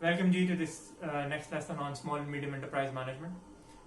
Welcome G to this next lesson on small and medium enterprise management.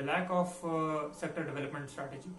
the lack of sector development strategy.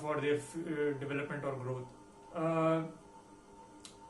for their development or growth.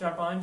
4-5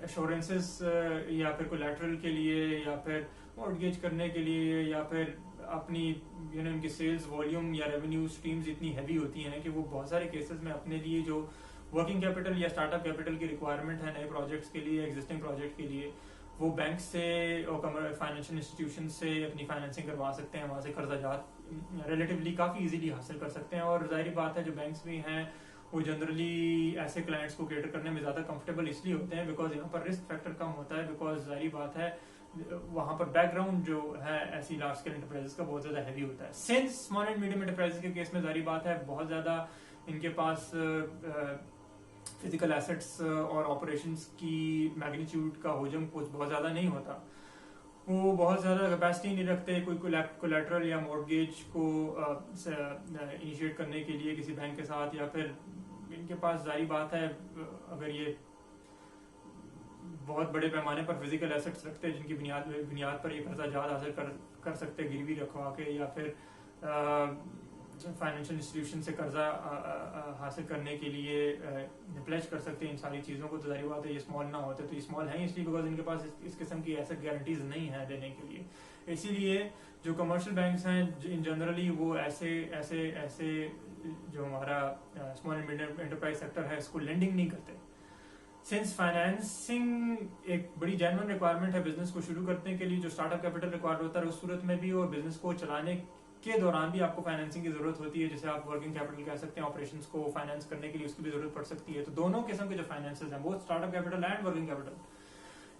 assurances یا پھر collateral کے لیے یا پھر مورٹگیج کرنے کے لیے یا پھر اپنی ان کی سیلز والیوم یا ریونیو اسٹریمز اتنی ہیوی ہوتی ہیں کہ وہ بہت سارے کیسز میں اپنے لیے جو ورکنگ کیپٹل یا اسٹارٹ اپ کیپٹل کی ریکوائرمنٹ ہے نئے پروجیکٹس کے لیے ایگزسٹنگ پروجیکٹ کے لیے وہ بینک سے اور فائنینشیل انسٹیٹیوشن سے اپنی فائنینسنگ کروا سکتے ہیں, وہاں سے قرضہ جات ریلیٹیولی کافی ایزیلی حاصل کر سکتے ہیں. اور ظاہری بات ہے جو بینکس بھی ہیں وہ جنرلی ایسے کلائنٹس کو کیٹر کرنے میں زیادہ کمفرٹیبل اس لیے ہوتے ہیں بیکاز یہاں پر رسک فیکٹر کم ہوتا ہے, بیکاز ظاہری بات ہے وہاں پر بیک گراؤنڈ جو ہے ایسی لارج اسکیل انٹرپرائز کا بہت زیادہ ہیوی ہوتا ہے. Since small and medium enterprise کے کیس میں ظاہری بات ہے بہت زیادہ ان کے پاس فزیکل ایسٹس اور آپریشنس کی میگنیچیوڈ کا حجم کچھ بہت زیادہ نہیں ہوتا, وہ بہت زیادہ کیپیسٹی نہیں رکھتے کوئی کولیٹرل یا مورٹگیج کو انیشیٹ کرنے کے لیے کسی بینک کے ساتھ, یا پھر ان کے پاس ظاہری بات ہے اگر یہ بہت بڑے پیمانے پر فزیکل ایسٹس رکھتے جن کی بنیاد پر یہ قرضہ جات حاصل کر سکتے گروی رکھوا کے, یا پھر فائنینشیل انسٹیٹیوشن سے قرضہ حاصل کرنے کے لیے پلیج کر سکتے ہیں ان ساری چیزوں کو, تو ظاہری بات ہے یہ اسمال نہ ہوتے. تو یہ اسمال ہیں اس لیے بیکاز ان کے پاس اس قسم کی ایسٹ گارنٹیز نہیں ہیں دینے کے لیے. اسی لیے جو کمرشل بینکس ہیں ان جنرلی وہ ایسے جو ہمارا small and medium enterprise sector ہے اس کو لینڈنگ نہیں کرتے. سنس فائنینسنگ ایک بڑی جینوئن ریکوائرمنٹ ہے بزنس کو شروع کرنے کے لیے, جو اسٹارٹ اپ کیپٹل ریکوائرڈ ہوتا ہے اس صورت میں بھی, اور بزنس کو چلانے کے دوران بھی آپ کو فائنینسنگ کی ضرورت ہوتی ہے, جسے آپ ورکنگ کیپٹل کہہ سکتے ہیں. آپریشنس کو فائنینس کرنے کے لیے اس کی بھی ضرورت پڑ سکتی ہے. تو دونوں قسم کے جو فائنینسز ہیں بہت start up capital and working capital,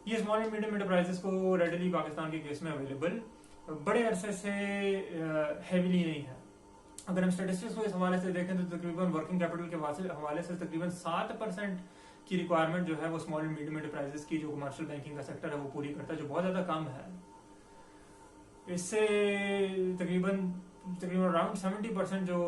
یہ اسمال اینڈ میڈیم انٹرپرائزز کو ریڈیلی پاکستان کے کیس میں اویلیبل بڑے عرصے سے ہیویلی نہیں ہے. اگر ہم اسٹیٹسٹکس کو اس حوالے سے دیکھیں تو تقریباً ورکنگ کیپٹل کے حوالے سے تقریباً 7% کی ریکوائرمنٹ جو ہے وہ اسمال اینڈ میڈیم انٹرپرائزز کی جو کمرشل بینکنگ کا سیکٹر ہے وہ پوری کرتا ہے, جو بہت زیادہ کم ہے. اس سے تقریباً اراؤنڈ 70% جو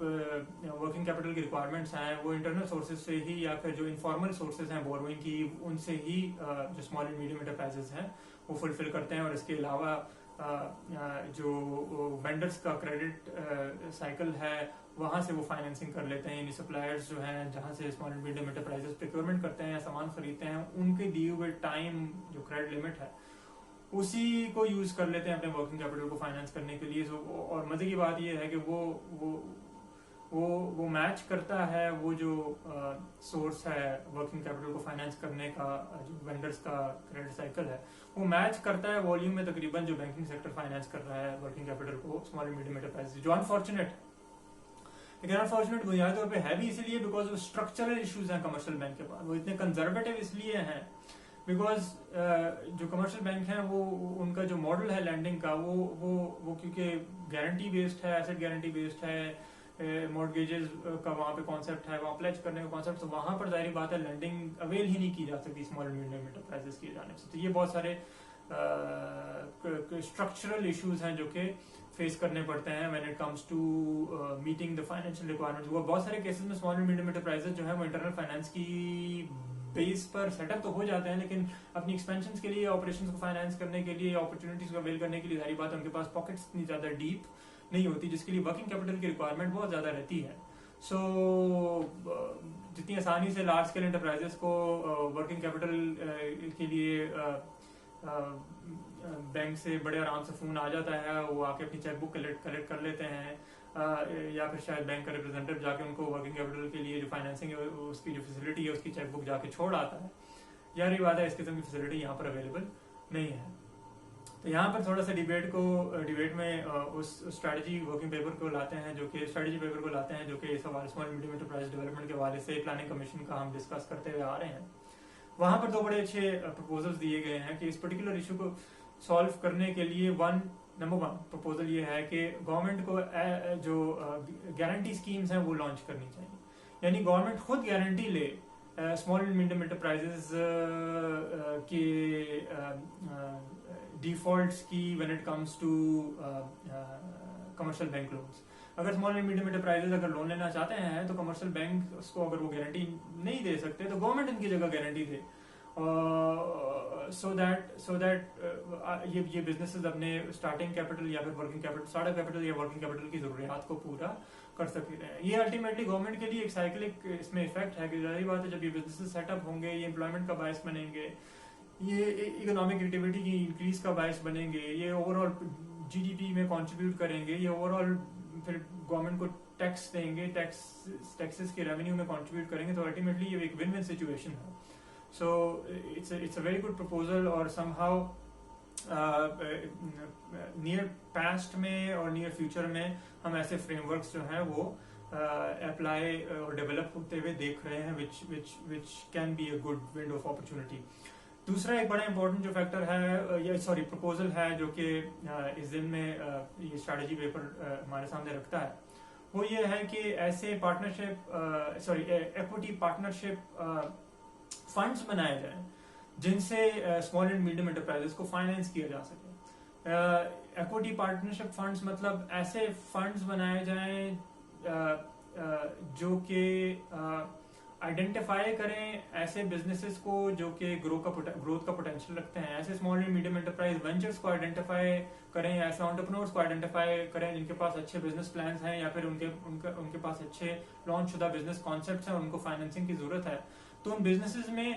ورکنگ کیپٹل کی ریکوائرمنٹس ہیں وہ انٹرنل سورسز سے ہی یا پھر جو انفارمل سورسز ہیں بوروئنگ کی ان سے ہی جو اسمال اینڈ میڈیم انٹرپرائزز ہیں وہ فلفل کرتے ہیں. اور اس کے علاوہ جو وینڈرز کا کریڈٹ سائیکل ہے وہاں سے وہ فائنینسنگ کر لیتے ہیں, یعنی سپلائرز جو ہیں جہاں سے small and medium enterprises procurement کرتے ہیں یا سامان خریدتے ہیں ان کے دیے ہوئے ٹائم جو کریڈٹ لمٹ ہے اسی کو یوز کر لیتے ہیں اپنے ورکنگ کیپٹل کو فائنینس کرنے کے لیے. اور مزے کی بات یہ ہے کہ وہ میچ کرتا ہے وہ جو سورس ہے ورکنگ کیپٹل کو فائنینس کرنے کا جو وینڈرز کا کریڈٹ سائیکل ہے وہ میچ کرتا ہے والیوم میں تقریباً جو بینکنگ سیکٹر فائنینس کر رہا ہے ورکنگ کیپٹل کو اسمال اینڈ میڈیم انٹرپرائز, جو انفارچونیٹ ہے. لیکن انفارچونیٹ بنیادی طور پہ ہے بھی اسی لیے بیکاز وہ اسٹرکچرل ایشوز ہیں کمرشل بینک کے پاس, وہ اتنے کنزرویٹو اس لیے ہیں بیکاز جو کمرشل بینک ہیں وہ ان کا جو ماڈل ہے لینڈنگ کا وہ کیونکہ گارنٹی بیسڈ ہے, ایسٹ گارنٹی بیسڈ ہے, مورٹگیجز کا وہاں پہ کانسیپٹ ہے, وہاں پلیج کرنے کا کانسیپٹ, تو وہاں پر ظاہری بات ہے لینڈنگ اویل ہی نہیں کی جا سکتی اسمال اینڈ میڈیم انٹرپرائزز کی جانب سے. تو یہ بہت سارے اسٹرکچرل ایشوز ہیں جو کہ فیس کرنے پڑتے ہیں when it comes to meeting the financial requirements. وہ بہت سارے کیسز میں اسمال اینڈ میڈیم انٹرپرائزز جو ہیں وہ انٹرنل فائنینس کی بیس پر سیٹ اپ تو ہو جاتے ہیں لیکن اپنی ایکسپینشنز کے لیے, آپریشنز کو فائنینس کرنے کے لیے, اپرچونیٹیز کو اویل کرنے کے لیے ظاہری بات ہے ان کے پاس پاکٹس اتنی زیادہ ڈیپ نہیں ہوتی جس کے لیے ورکنگ کیپٹل کی ریکوائرمنٹ بہت زیادہ رہتی ہے. سو جتنی آسانی سے لارج اسکیل انٹرپرائزز کو ورکنگ کیپٹل کے لیے بینک سے بڑے آرام سے فون آ جاتا ہے, وہ آ کے اپنی چیک بک کلیکٹ کر لیتے ہیں, یا پھر شاید بینک کا ریپرزینٹیو جا کے ان کو ورکنگ کیپٹل کے لیے جو فائنینسنگ ہے اس کی جو فیسلٹی ہے اس کی چیک بک جا کے چھوڑ آتا ہے. ظاہری بات ہے اس قسم کی فیسلٹی یہاں پر اویلیبل نہیں ہے. تو یہاں پر تھوڑا سا ڈیبیٹ میں اس اسٹریٹجی ورکنگ پیپر کو لاتے ہیں جو کہ اسٹریٹجی پیپر کو لاتے ہیں جو کہ اس حوالے اسمال میڈیم انٹرپرائز ڈیولپمنٹ کے حوالے سے پلاننگ کمیشن کا ہم ڈسکس کرتے ہوئے آ رہے ہیں. وہاں پر 2 بڑے اچھے پرپوزلز دیے گئے ہیں کہ اس پرٹیکولر ایشو کو سالو کرنے کے لیے نمبر 1 پرپوزل یہ ہے کہ گورنمنٹ کو جو گارنٹی اسکیمز ہیں وہ لانچ کرنی چاہیے, یعنی گورنمنٹ خود گارنٹی لے اسمال اینڈ میڈیم انٹرپرائزز کے ڈیفالٹس کی when it comes to commercial bank loans. اگر اسمال اینڈ میڈیم انٹرپرائزز اگر لون لینا چاہتے ہیں تو کمرشل بینک اس کو اگر وہ گارنٹی نہیں دے سکتے تو گورنمنٹ ان کی جگہ گارنٹی دے سو دیٹ یہ بزنسز اپنے اسٹارٹنگ کیپٹل یا پھر ورکنگ کیپٹل اسٹارٹ کیپٹل یا ورکنگ کیپٹل کی ضروریات کو پورا کر سکتے ہیں. یہ الٹیمیٹلی گورنمنٹ کے لیے ایک سائیکلک اس میں افیکٹ ہے کہ ظاہری بات ہے جب یہ بزنسز سیٹ اپ ہوں گے یہ امپلائمنٹ کا باعث بنیں گے, یہ اکنامک ایکٹیویٹی کی انکریز کا باعث بنیں گے, یہ over all G D P میں کنٹریبیوٹ کریں گے, یہ اوور آل پھر گورنمنٹ کو ٹیکس دیں گے, ٹیکسز کے ریونیو میں کنٹریبیوٹ کریں گے, تو الٹیمیٹلی یہ ایک ون ون سچویشن ہے. So it's a very good proposal, اور سم ہاؤ نیئر پاسٹ میں اور نیئر فیوچر میں ہم ایسے فریم ورکس جو ہیں وہ اپلائی اور ڈیولپ ہوتے ہوئے دیکھ رہے ہیں which can be a good window of opportunity. دوسرا ایک بڑا امپورٹنٹ جو فیکٹر ہے یا پرپوزل ہے جو کہ اس دن میں یہ اسٹریٹجی پیپر ہمارے سامنے رکھتا ہے, وہ یہ ہے کہ ایسے پارٹنرشپ ایکوٹی پارٹنرشپ فنڈز بنائے جائیں جن سے اسمال اینڈ میڈیم انٹرپرائزز کو فائنینس کیا جا سکے. ایکوٹی پارٹنرشپ فنڈز مطلب ایسے فنڈز بنائے جائیں جو کہ آئیڈینٹیفائی کریں ایسے بزنسز کو جو کہ گروتھ کا پوٹینشیل رکھتے ہیں, ایسے small and medium enterprise ventures کو آئیڈینٹیفائی کریں, ایسے انٹرپرینورز کو آئیڈینٹیفائی کریں جن کے پاس اچھے بزنس پلانز ہیں یا پھر ان کے پاس اچھے لانچ شدہ بزنس کانسیپٹس ہیں, ان کو فائنینسنگ کی ضرورت ہے. تو ان بزنسز میں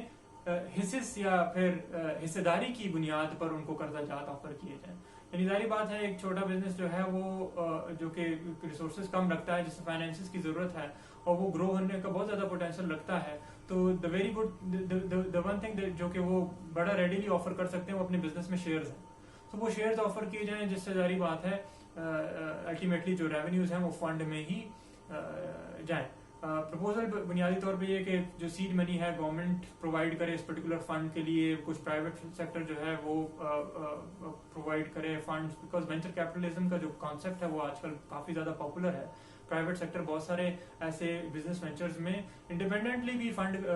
حصص یا پھر حصے داری کی بنیاد پر ان کو قرضہ جات آفر کیے جائیں. یعنی ظاہری بات ہے ایک چھوٹا بزنس جو ہے وہ جو کہ ریسورسز کم رکھتا ہے, جسے فائنینسز کی ضرورت ہے اور وہ گرو ہونے کا بہت زیادہ پوٹینشیل رکھتا ہے, تو دا ون تھنگ جو کہ وہ بڑا ریڈیلی آفر کر سکتے ہیں وہ اپنے بزنس میں شیئرز ہیں. تو وہ شیئرز آفر کیے جائیں جس سے ظاہری بات ہے الٹیمیٹلی جو ریونیوز ہیں وہ فنڈ میں ہی جائیں. پرپوزل بنیادی طور پہ یہ کہ جو سیڈ منی ہے گورنمنٹ پرووائڈ کرے اس پرٹیکولر فنڈ کے لیے, کچھ پرائیویٹ سیکٹر جو ہے وہ پرووائڈ کرے فنڈز, بیکاز وینچر کیپٹلزم کا جو کانسیپٹ ہے وہ آج کل کافی زیادہ پاپولر ہے. پرائیویٹ سیکٹر بہت سارے ایسے بزنس وینچرز میں انڈیپینڈنٹلی بھی فنڈ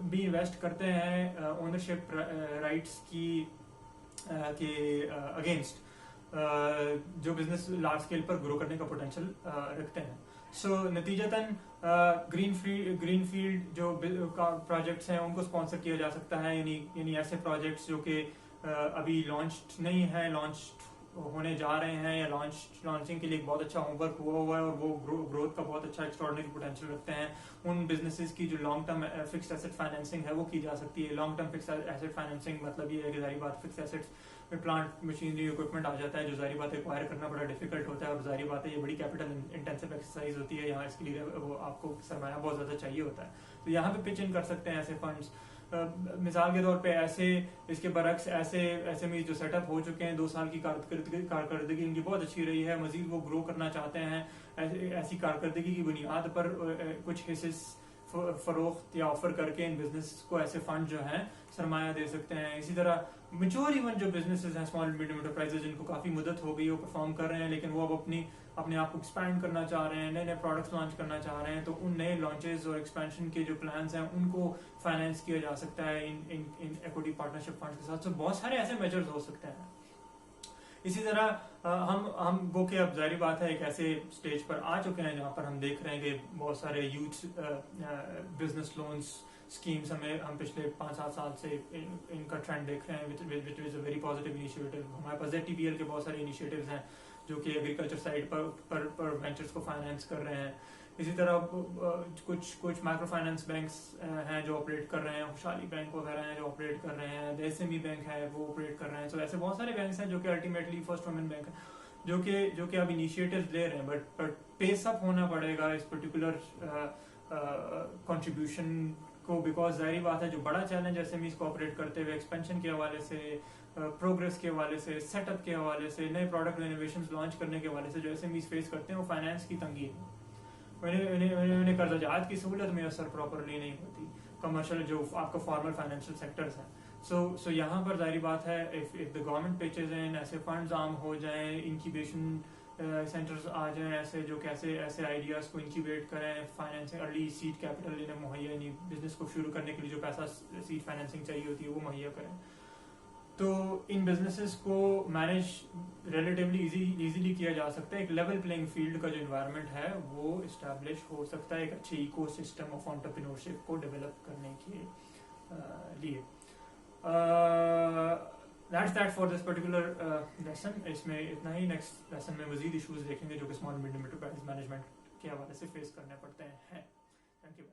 بھی انویسٹ کرتے ہیں اونرشپ رائٹس کی کے اگینسٹ, جو بزنس لارج اسکیل پر گرو کرنے کا پوٹینشیل رکھتے ہیں. سو نتیجتاً گرین فیلڈ جو پروجیکٹس ہیں ان کو اسپانسر کیا جا سکتا ہے, یعنی ایسے پروجیکٹس جو کہ ابھی لانچ نہیں ہیں, لانچ ہونے جا رہے ہیں یا لانچنگ کے لیے بہت اچھا ہوم ورک ہوا ہے اور وہ گروتھ کا بہت اچھا ایکسٹراڈنری پوٹینشیل رکھتے ہیں. ان بزنسز کی جو long term fixed asset financing ہے وہ کی جا سکتی ہے. Long term fixed asset financing مطلب یہ ہے کہ ظاہری بات فکسڈ ایسٹس میں پلانٹ مشینری اکوپمنٹ آ جاتا ہے جو ظاہری بات ایکوائر کرنا بڑا ڈیفیکلٹ ہوتا ہے, اور ظاہری بات ہے یہ بڑی کیپٹل انٹینسو ایکسرسائز ہوتی ہے, یہاں اس کے لیے وہ آپ کو سرمایہ بہت زیادہ چاہیے ہوتا ہے. تو یہاں پہ پچ ان کر سکتے ہیں ایسے فنڈس. مثال کے طور پہ ایسے اس کے برعکس ایسے میں جو سیٹ اپ ہو چکے ہیں 2 سال کی کارکردگی ان کی بہت اچھی رہی ہے, مزید وہ گرو کرنا چاہتے ہیں, ایسی کارکردگی کی بنیاد پر کچھ حصص فروخت یا آفر کر کے ان بزنس کو ایسے فنڈ جو ہیں سرمایہ دے سکتے ہیں. اسی طرح میچور ایون جو بزنسز ہیں اسمال اینڈ میڈیم انٹرپرائزز جن کو کافی مدت ہو گئی وہ پرفارم کر رہے ہیں لیکن وہ اب اپنے آپ کو ایکسپینڈ کرنا چاہ رہے ہیں, نئے پروڈکٹس لانچ کرنا چاہ رہے ہیں, تو ان نئے لانچز اور ایکسپینشن کے جو پلانس ہیں ان کو فائنینس کیا جا سکتا ہے ان ایکوٹی پارٹنرشپ فنڈ کے ساتھ. تو بہت سارے ایسے میجرز ہو سکتے ہیں. اسی طرح ہم وہ کہ اب ظاہری بات ہے ایک ایسے اسٹیج پر آ چکے ہیں جہاں پر ہم دیکھ رہے ہیں کہ بہت سارے یوتھ بزنس لونس اسکیمس ہم پچھلے 5-7 سال سے ان کا ٹرینڈ دیکھ رہے ہیں which is a very positive initiative. ہمارے پاس ZTPL کے بہت سارے انیشیٹیوز ہیں جو کہ ایگریکلچر سائڈ پر وینچرز کو فائنینس کر رہے ہیں. اسی طرح کچھ مائکرو فائنینس بینکس ہیں جو آپریٹ کر رہے ہیں, خوشحالی بینک وغیرہ ہیں جو آپریٹ کر رہے ہیں, SME بینک ہے وہ آپریٹ کر رہے ہیں. سو ایسے بہت سارے بینکس ہیں جو کہ الٹیمیٹلی فرسٹ وومن بینک ہے جو کہ اب انیشیٹیوز لے رہے ہیں, بٹ پیس اپ ہونا پڑے گا اس پرٹیکولر کنٹریبیوشن کو, بیکاز ظاہری بات ہے جو بڑا چیلنج SMEز کو آپریٹ کرتے ہوئے ایکسپینشن کے حوالے سے, پروگرس کے حوالے سے, سیٹ اپ کے حوالے سے, نئے پروڈکٹ انوویشنز لانچ کرنے کے حوالے سے جو SMEز فیس کرتے ہیں وہ فائنینس کی تنگی ہے. انہیں قرضہ جات کی سہولت میسر پراپرلی نہیں ہوتی. کمرشل جو آپ کا فارمل فائنینشیل سیکٹرز ہیں, سو یہاں پر ظاہری بات ہے if the government pitches in, ایسے فنڈز عام ہو جائیں, انکیوبیشن سینٹرز آ جائیں ایسے جو کیسے ایسے آئیڈیاز کو انکیویٹ کریں, فائنینسنگ ارلی سیڈ کیپٹل انہیں مہیا, یعنی بزنس کو شروع کرنے کے لیے جو پیسہ سیڈ فائنینسنگ چاہیے ہوتی ہے وہ مہیا کریں, تو ان بزنسز کو مینیج ریلیٹیولی ایزیلی کیا جا سکتا ہے. ایک لیول پلینگ فیلڈ کا جو انوائرمنٹ ہے وہ اسٹیبلش ہو سکتا ہے ایک اچھے ایکو سسٹم آف انٹرپرینورشپ کو ڈیولپ کرنے کے لیے. That's that for this particular lesson. اس میں اتنا ہی. نیکسٹ لیسن میں مزید ایشوز دیکھیں گے جو کہ اسمال میڈیم انٹرپرائز مینجمنٹ کے حوالے سے فیس کرنے پڑتے ہیں. Thank you.